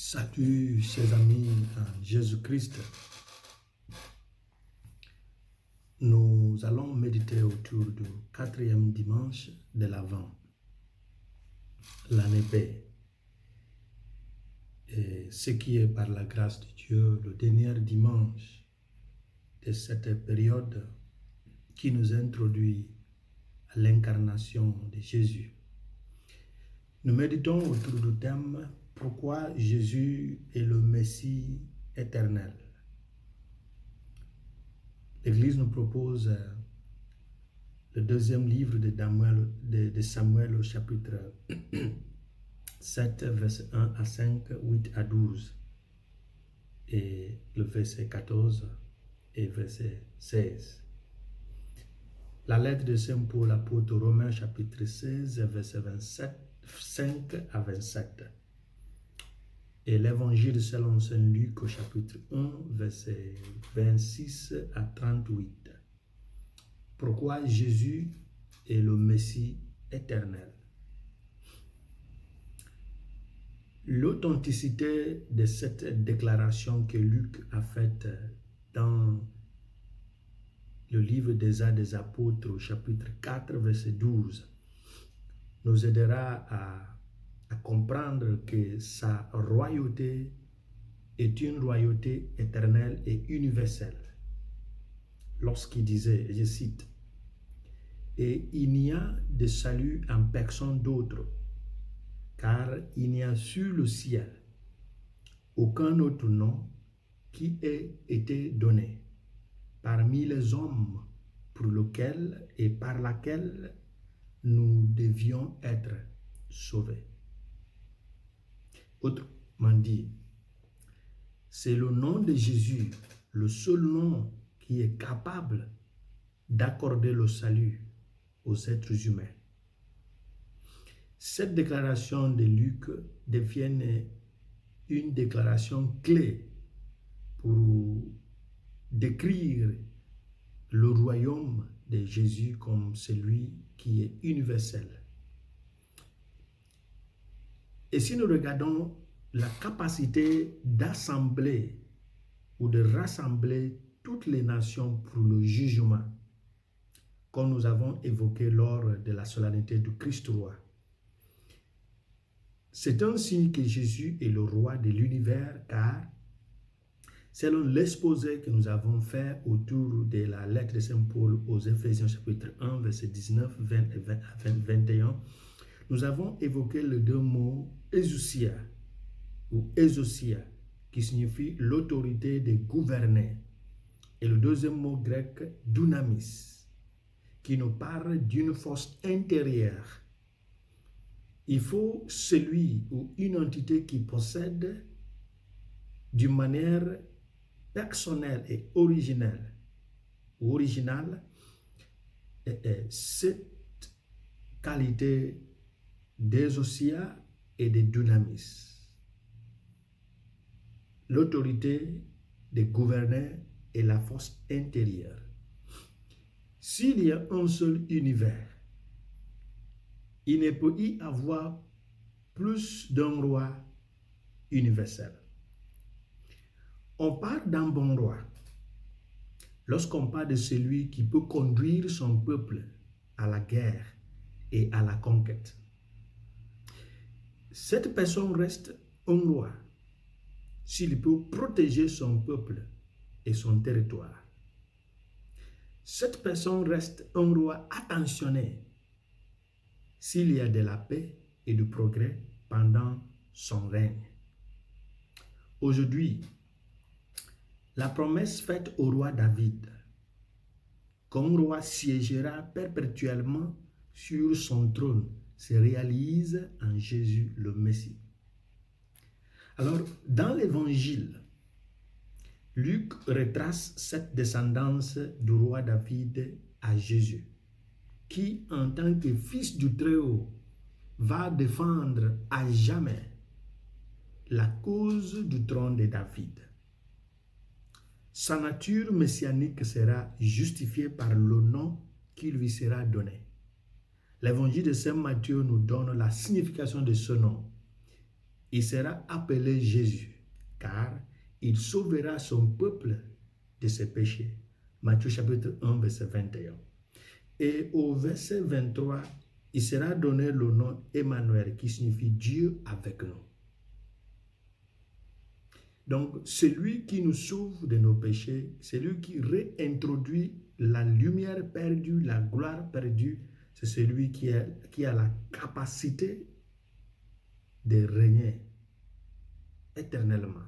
Salut chers amis en Jésus-Christ. Nous allons méditer autour du 4e dimanche de l'Avent, l'année B. Et ce qui est par la grâce de Dieu le dernier dimanche de cette période qui nous introduit à l'incarnation de Jésus. Nous méditons autour du thème « Pourquoi Jésus est le Messie éternel ?» L'Église nous propose le deuxième livre de Samuel au chapitre 7, verset 1 à 5, 8 à 12, et le verset 14 et verset 16. La lettre de Saint Paul apôtre aux Romains, chapitre 16, verset 5 à 27. Et l'évangile selon Saint Luc au chapitre 1, verset 26 à 38. Pourquoi Jésus est le Messie éternel? L'authenticité de cette déclaration que Luc a faite dans le livre des Actes des Apôtres au chapitre 4, verset 12, nous aidera à comprendre que sa royauté est une royauté éternelle et universelle. Lorsqu'il disait, et je cite, « Et il n'y a de salut en personne d'autre, car il n'y a sur le ciel aucun autre nom qui ait été donné parmi les hommes pour lequel et par laquelle nous devions être sauvés. » Autrement dit, c'est le nom de Jésus, le seul nom qui est capable d'accorder le salut aux êtres humains. Cette déclaration de Luc devient une déclaration clé pour décrire le royaume de Jésus comme celui qui est universel. Et si nous regardons la capacité d'assembler ou de rassembler toutes les nations pour le jugement, comme nous avons évoqué lors de la solennité du Christ roi, c'est un signe que Jésus est le roi de l'univers, car selon l'exposé que nous avons fait autour de la lettre de Saint Paul aux Éphésiens chapitre 1, verset 19, 20 et 21, nous avons évoqué les deux mots exousia ou exousia, qui signifie l'autorité de gouverner, et le deuxième mot grec dunamis, qui nous parle d'une force intérieure. Il faut celui ou une entité qui possède d'une manière personnelle et originelle ou originale cette qualité d'exousia et de dunamis. L'autorité de gouverner et la force intérieure. S'il y a un seul univers, il ne peut y avoir plus d'un roi universel. On parle d'un bon roi lorsqu'on parle de celui qui peut conduire son peuple à la guerre et à la conquête. Cette personne reste un roi s'il peut protéger son peuple et son territoire. Cette personne reste un roi attentionné s'il y a de la paix et du progrès pendant son règne. Aujourd'hui, la promesse faite au roi David, qu'un roi siégera perpétuellement sur son trône, se réalise en Jésus le Messie. Alors, dans l'Évangile, Luc retrace cette descendance du roi David à Jésus, qui, en tant que fils du Très-Haut, va défendre à jamais la cause du trône de David. Sa nature messianique sera justifiée par le nom qui lui sera donné. L'évangile de Saint Matthieu nous donne la signification de ce nom. Il sera appelé Jésus, car il sauvera son peuple de ses péchés. Matthieu chapitre 1, verset 21. Et au verset 23, il sera donné le nom Emmanuel, qui signifie Dieu avec nous. Donc, celui qui nous sauve de nos péchés, celui qui réintroduit la lumière perdue, la gloire perdue, c'est celui qui a la capacité de régner éternellement.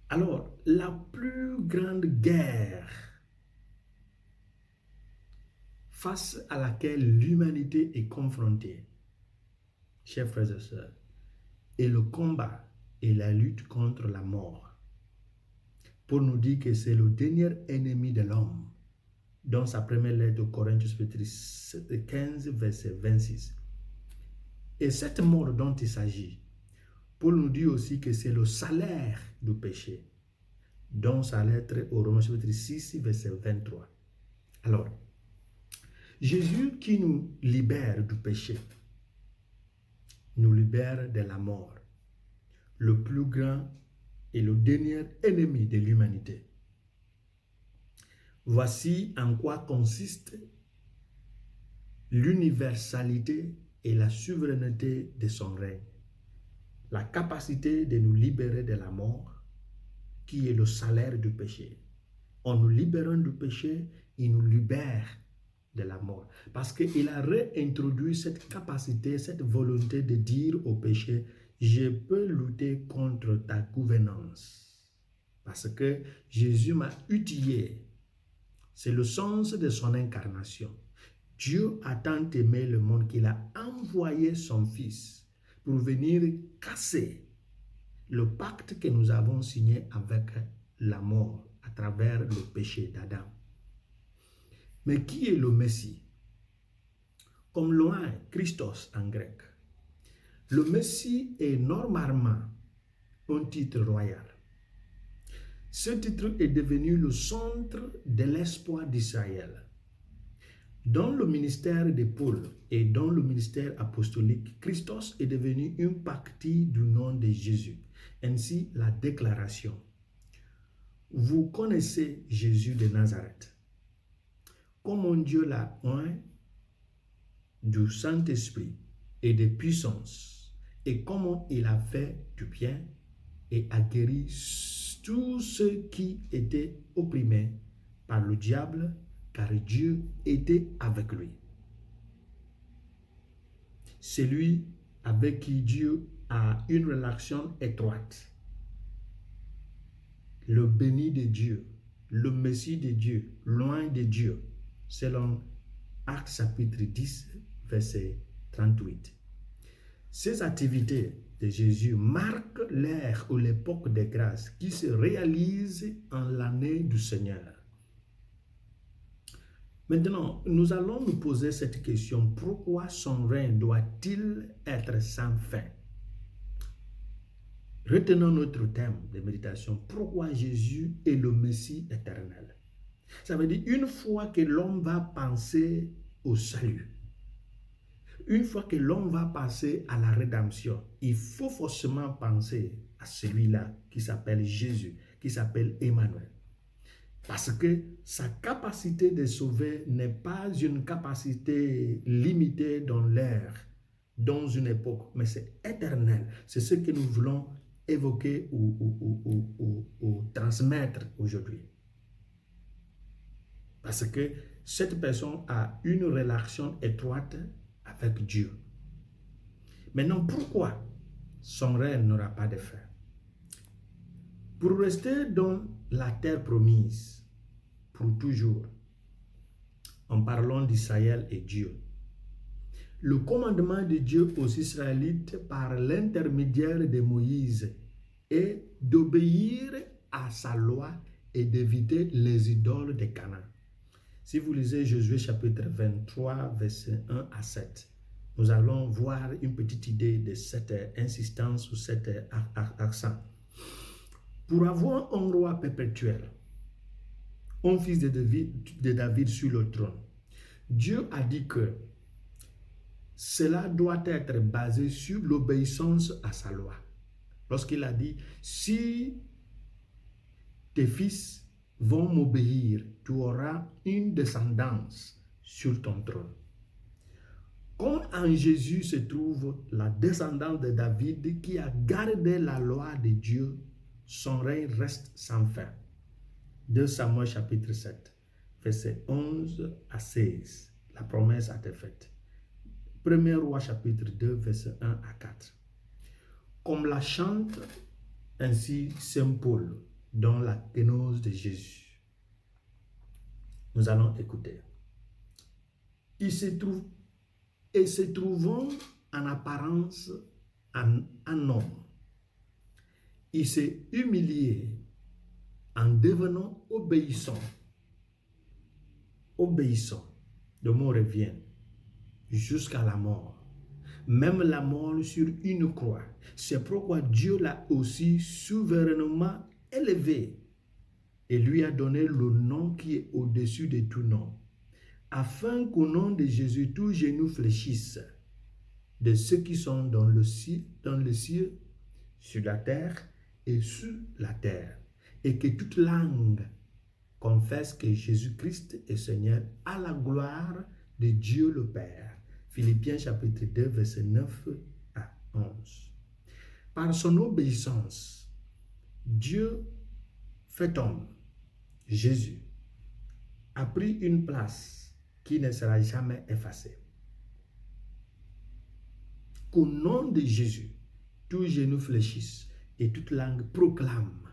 Alors, la plus grande guerre face à laquelle l'humanité est confrontée, chers frères et sœurs, est le combat et la lutte contre la mort. Pour nous dire que c'est le dernier ennemi de l'homme. Dans sa première lettre aux Corinthiens, chapitre 15, verset 26. Et cette mort dont il s'agit, Paul nous dit aussi que c'est le salaire du péché. Dans sa lettre aux Romains, chapitre 6, verset 23. Alors, Jésus qui nous libère du péché, nous libère de la mort, le plus grand et le dernier ennemi de l'humanité. Voici en quoi consiste l'universalité et la souveraineté de son règne. La capacité de nous libérer de la mort, qui est le salaire du péché. En nous libérant du péché, il nous libère de la mort. Parce qu'il a réintroduit cette capacité, cette volonté de dire au péché, je peux lutter contre ta gouvernance. Parce que Jésus m'a outillé. C'est le sens de son incarnation. Dieu a tant aimé le monde qu'il a envoyé son Fils pour venir casser le pacte que nous avons signé avec la mort à travers le péché d'Adam. Mais qui est le Messie? Comme loin, Christos en grec. Le Messie est normalement un titre royal. Ce titre est devenu le centre de l'espoir d'Israël. Dans le ministère de Paul et dans le ministère apostolique, Christos est devenu une partie du nom de Jésus. Ainsi, la déclaration. Vous connaissez Jésus de Nazareth. Comment Dieu l'a oint du Saint-Esprit et de puissance, et comment il a fait du bien et a guéri tous ceux qui étaient opprimés par le diable, car Dieu était avec lui. C'est lui avec qui Dieu a une relation étroite. Le béni de Dieu, le Messie de Dieu, loin de Dieu, selon Actes chapitre 10, verset 38. Ces activités de Jésus marquent l'ère ou l'époque des grâces qui se réalise en l'année du Seigneur. Maintenant, nous allons nous poser cette question. Pourquoi son règne doit-il être sans fin? Retenons notre thème de méditation. Pourquoi Jésus est le Messie éternel? Ça veut dire, une fois que l'homme va penser au salut, une fois que l'homme va passer à la rédemption, il faut forcément penser à celui-là qui s'appelle Jésus, qui s'appelle Emmanuel. Parce que sa capacité de sauver n'est pas une capacité limitée dans l'ère, dans une époque, mais c'est éternel. C'est ce que nous voulons évoquer ou transmettre aujourd'hui. Parce que cette personne a une relation étroite avec Dieu. Maintenant, pourquoi son règne n'aura pas de fin? Pour rester dans la terre promise, pour toujours, en parlant d'Israël et Dieu, le commandement de Dieu aux Israélites par l'intermédiaire de Moïse est d'obéir à sa loi et d'éviter les idoles de Canaan. Si vous lisez Josué chapitre 23, versets 1 à 7, nous allons voir une petite idée de cette insistance ou cet accent. Pour avoir un roi perpétuel, un fils de David sur le trône, Dieu a dit que cela doit être basé sur l'obéissance à sa loi. Lorsqu'il a dit, si tes fils vont m'obéir, tu auras une descendance sur ton trône. Comme en Jésus se trouve la descendance de David qui a gardé la loi de Dieu, son règne reste sans fin. 2 Samuel chapitre 7, versets 11 à 16. La promesse a été faite. 1er Roi chapitre 2, versets 1 à 4. Comme la chante ainsi Saint Paul dans la kénose de Jésus. Nous allons écouter. Il se trouve et se trouvant en apparence un homme, il s'est humilié en devenant obéissant. Obéissant, le mot revient, jusqu'à la mort. Même la mort sur une croix. C'est pourquoi Dieu l'a aussi souverainement élevé et lui a donné le nom qui est au-dessus de tout nom, afin qu'au nom de Jésus, tous genoux fléchissent, de ceux qui sont dans le ciel, sur la terre et sur la terre, et que toute langue confesse que Jésus-Christ est Seigneur, à la gloire de Dieu le Père. Philippiens chapitre 2, verset 9 à 11. Par son obéissance, Dieu fait homme, Jésus, a pris une place qui ne sera jamais effacée. Qu'au nom de Jésus, tous genoux fléchissent et toute langue proclame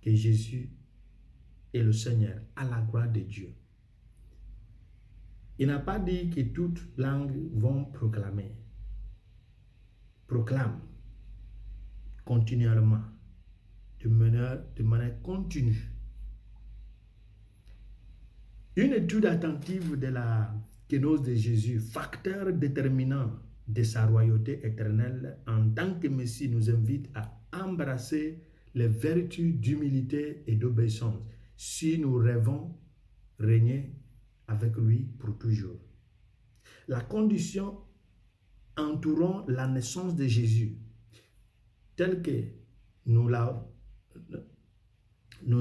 que Jésus est le Seigneur, à la gloire de Dieu. Il n'a pas dit que toutes langues vont proclamer. Proclame continuellement, de manière continue. Une étude attentive de la kénose de Jésus, facteur déterminant de sa royauté éternelle en tant que Messie, nous invite à embrasser les vertus d'humilité et d'obéissance si nous rêvons régner avec lui pour toujours. La condition entourant la naissance de Jésus, telle que nous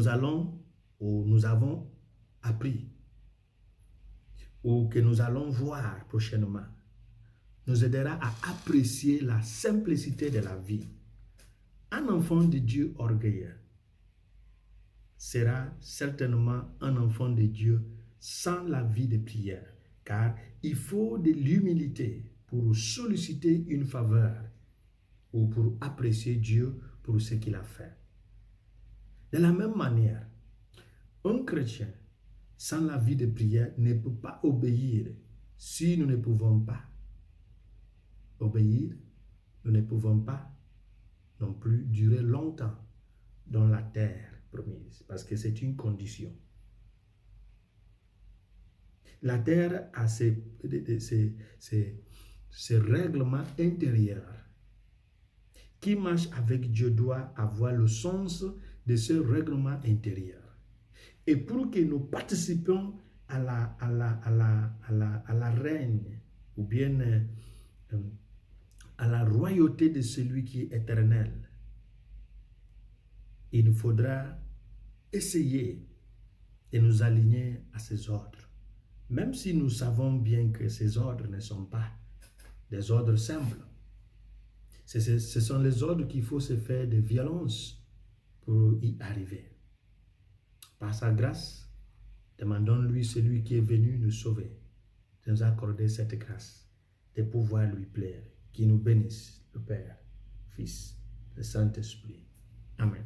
avons appris ou que nous allons voir prochainement, nous aidera à apprécier la simplicité de la vie. Un enfant de Dieu orgueilleux sera certainement un enfant de Dieu sans la vie de prière, car il faut de l'humilité pour solliciter une faveur ou pour apprécier Dieu pour ce qu'il a fait. De la même manière, un chrétien sans la vie de prière ne peut pas obéir. Si nous ne pouvons pas obéir, nous ne pouvons pas non plus durer longtemps dans la terre promise, parce que c'est une condition. La terre a ses règlements intérieurs. Qui marche avec Dieu doit avoir le sens de ce règlement intérieur. Et pour que nous participions à la règne, ou bien à la royauté de celui qui est éternel, il nous faudra essayer de nous aligner à ses ordres. Même si nous savons bien que ces ordres ne sont pas des ordres simples. Ce sont les ordres qu'il faut se faire de violence pour y arriver. Par sa grâce, demandons-lui, celui qui est venu nous sauver, de nous accorder cette grâce, de pouvoir lui plaire, qui nous bénisse, le Père, Fils, le Saint-Esprit. Amen.